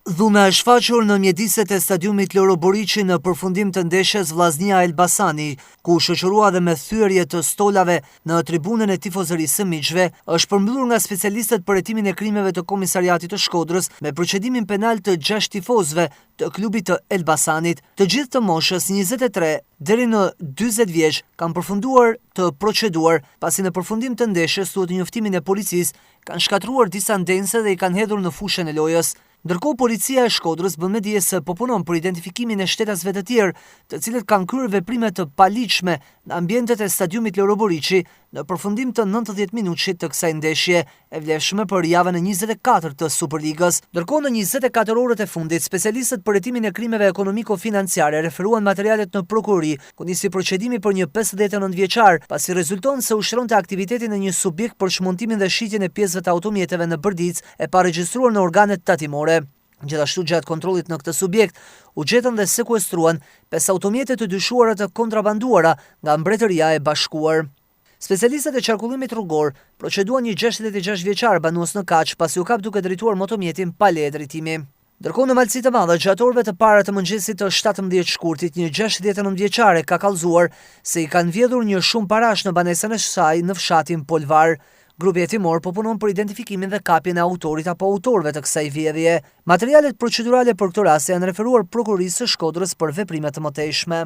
Dhuna e shfaqur në mjediset e stadiumit Loro Boriçi në përfundim të ndeshjes Vllaznia Elbasani, ku shoqërua dhe me thyerje të stolave në tribunën e tifozërisë së miqve, është përmbyllur nga specialistët për hetimin e krimeve të Komisariatit të Shkodrës me procedimin penal të 6 tifozëve të klubit të Elbasanit, të gjithë të moshës 23 deri në 40 vjeç, kanë përfunduar të proceduar, pasi në përfundim të ndeshjes thuhet njoftimin e policisë kanë shkatruar disa ndense dhe i kanë hedhur në fushën e lojës. Ndërkohë, policia e Shkodrës bën me dije se po punon për identifikimin e shtetasve të tjerë, të cilët kanë kryer veprime të paligjshme në ambientet e stadiumit Loro Boriçi në përfundim të 90 minutshit të kësaj ndeshje, e vlefshme për javën e 24 të Superligës. Ndërkohë, në 24 orët e fundit, specialistët për hetimin e krimeve ekonomiko-financiare referuan materialet në prokurori, ku nisi procedimi për një 59 vjeçar, pasi rezulton se ushtronte aktivitetin e një subjekt për shmontimin dhe shitjen e pjesëve të automjeteve në Bërdic e pa regjistruar në organet tatimore. Gjithashtu, gjatë kontrollit në këtë subjekt, u gjetën dhe sekuestruan 5 automjete të dyshuara të kontrabanduara nga Mbretëria e Bashkuar. Specialistët e qarkullimit rrugor proceduan një 66 vjeçar banues në Kaq pasi u kap duke drejtuar motomjetin pa leje drejtimi. Ndërkohë, në Malësi të Madhe, gjatë orëve të para të mëngjesit të 17 shkurtit, një 69 vjeçare ka kallëzuar se i kanë vjedhur një shumë parash në banesën e saj në fshatin Polvar. Grupi hetimor po punon për identifikimin dhe kapjen e autorit apo autorëve të kësaj vjedhje. Materialet procedurale për këtë rast janë referuar prokurorisë së Shkodrës për veprime të mëtejshme.